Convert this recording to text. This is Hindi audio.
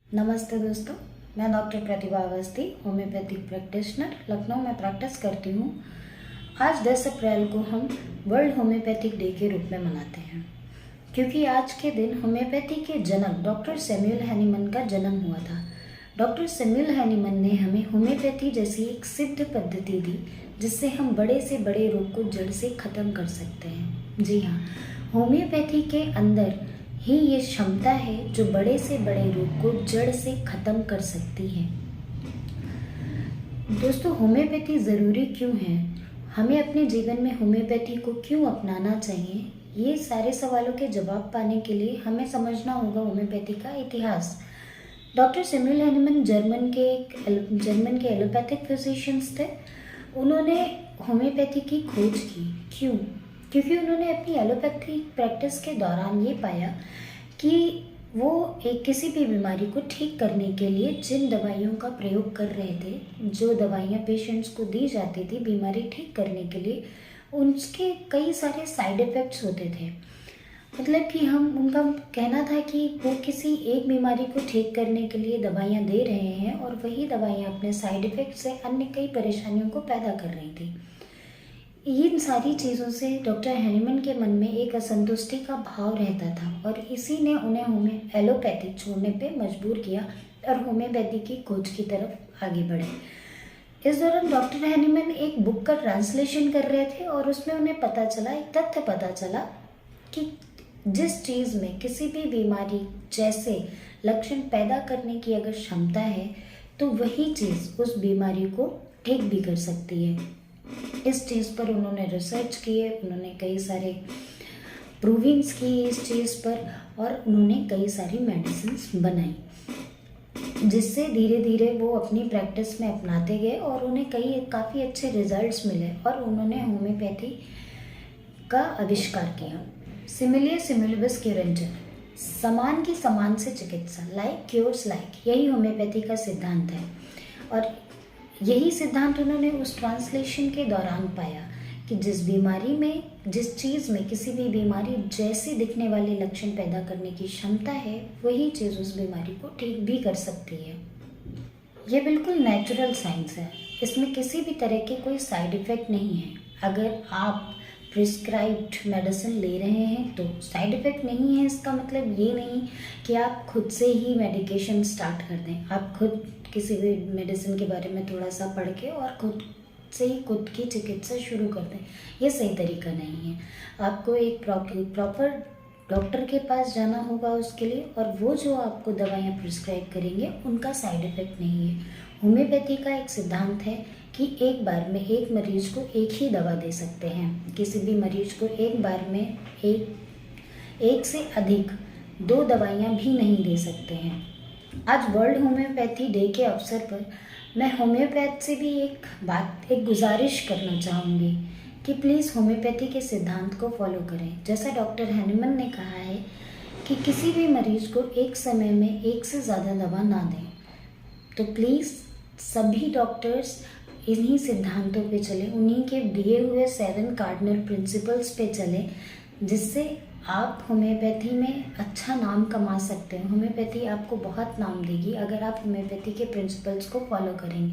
नमस्ते दोस्तों, मैं डॉक्टर प्रतिभा अवस्थी, होम्योपैथिक प्रैक्टिशनर, लखनऊ में प्रैक्टिस करती हूँ। आज 10 अप्रैल को हम वर्ल्ड होम्योपैथिक डे के रूप में मनाते हैं, क्योंकि आज के दिन होम्योपैथी के जनक डॉक्टर सैमुअल हैनीमन का जन्म हुआ था। डॉक्टर सैमुअल हैनीमन ने हमें होम्योपैथी जैसी एक सिद्ध पद्धति दी, जिससे हम बड़े से बड़े रोग को जड़ से ख़त्म कर सकते हैं। जी हाँ, होम्योपैथी के अंदर ही ये क्षमता है जो बड़े से बड़े रोग को जड़ से ख़त्म कर सकती है। दोस्तों, होम्योपैथी ज़रूरी क्यों है? हमें अपने जीवन में होम्योपैथी को क्यों अपनाना चाहिए? ये सारे सवालों के जवाब पाने के लिए हमें समझना होगा होम्योपैथी का इतिहास। डॉक्टर सैमुअल हैनीमन जर्मन के एलोपैथिक फिजिशियंस थे। उन्होंने होम्योपैथी की खोज की। क्यों? क्योंकि उन्होंने अपनी एलोपैथी प्रैक्टिस के दौरान ये पाया कि वो किसी भी बीमारी को ठीक करने के लिए जिन दवाइयों का प्रयोग कर रहे थे, जो दवाइयाँ पेशेंट्स को दी जाती थी बीमारी ठीक करने के लिए, उनके कई सारे साइड इफ़ेक्ट्स होते थे। मतलब कि उनका कहना था कि वो किसी एक बीमारी को ठीक करने के लिए दवाइयाँ दे रहे हैं और वही दवाइयाँ अपने साइड इफ़ेक्ट से अन्य कई परेशानियों को पैदा कर रही थी। इन सारी चीज़ों से डॉक्टर हैनीमन के मन में एक असंतुष्टि का भाव रहता था और इसी ने उन्हें एलोपैथी छोड़ने पे मजबूर किया और होम्योपैथी की खोज की तरफ आगे बढ़े। इस दौरान डॉक्टर हैनीमन एक बुक का ट्रांसलेशन कर रहे थे और उसमें उन्हें एक तथ्य पता चला कि जिस चीज़ में किसी भी बीमारी जैसे लक्षण पैदा करने की अगर क्षमता है, तो वही चीज़ उस बीमारी को ठीक भी कर सकती है। इस चीज़ पर उन्होंने रिसर्च किए, उन्होंने कई सारे प्रूविंग्स की इस चीज़ पर और उन्होंने कई सारी मेडिसिन्स बनाई, जिससे धीरे धीरे वो अपनी प्रैक्टिस में अपनाते गए और उन्हें काफ़ी अच्छे रिजल्ट्स मिले और उन्होंने होम्योपैथी का आविष्कार किया। सिमिलियर सिमिलिबस क्यूरेंटिव, समान की समान से चिकित्सा, लाइक क्योर्स लाइक, यही होम्योपैथी का सिद्धांत है। और यही सिद्धांत उन्होंने उस ट्रांसलेशन के दौरान पाया कि जिस चीज़ में किसी भी बीमारी जैसे दिखने वाले लक्षण पैदा करने की क्षमता है, वही चीज़ उस बीमारी को ठीक भी कर सकती है। ये बिल्कुल नेचुरल साइंस है, इसमें किसी भी तरह के कोई साइड इफ़ेक्ट नहीं है। अगर आप प्रिस्क्राइब्ड मेडिसिन ले रहे हैं तो साइड इफ़ेक्ट नहीं है, इसका मतलब ये नहीं कि आप खुद से ही मेडिकेशन स्टार्ट कर दें। आप खुद किसी भी मेडिसिन के बारे में थोड़ा सा पढ़ के और खुद से ही खुद की चिकित्सा शुरू कर दें, ये सही तरीका नहीं है। आपको एक प्रॉपर डॉक्टर के पास जाना होगा उसके लिए, और वो जो आपको दवाइयाँ प्रिस्क्राइब करेंगे उनका साइड इफ़ेक्ट नहीं है। होम्योपैथी का एक सिद्धांत है कि एक बार में एक मरीज को एक ही दवा दे सकते हैं। किसी भी मरीज को एक बार में एक से अधिक 2 दवाइयाँ भी नहीं दे सकते हैं। आज वर्ल्ड होम्योपैथी डे के अवसर पर मैं होम्योपैथ से भी एक गुजारिश करना चाहूँगी कि प्लीज़ होम्योपैथी के सिद्धांत को फॉलो करें। जैसा डॉक्टर हैनीमन ने कहा है कि किसी भी मरीज को एक समय में एक से ज़्यादा दवा ना दें, तो प्लीज़ सभी डॉक्टर्स इन्हीं सिद्धांतों पे चलें, उन्हीं के दिए हुए 7 कार्डिनल प्रिंसिपल्स पे चलें, जिससे आप होम्योपैथी में अच्छा नाम कमा सकते हैं। होम्योपैथी आपको बहुत नाम देगी अगर आप होम्योपैथी के प्रिंसिपल्स को फॉलो करेंगे।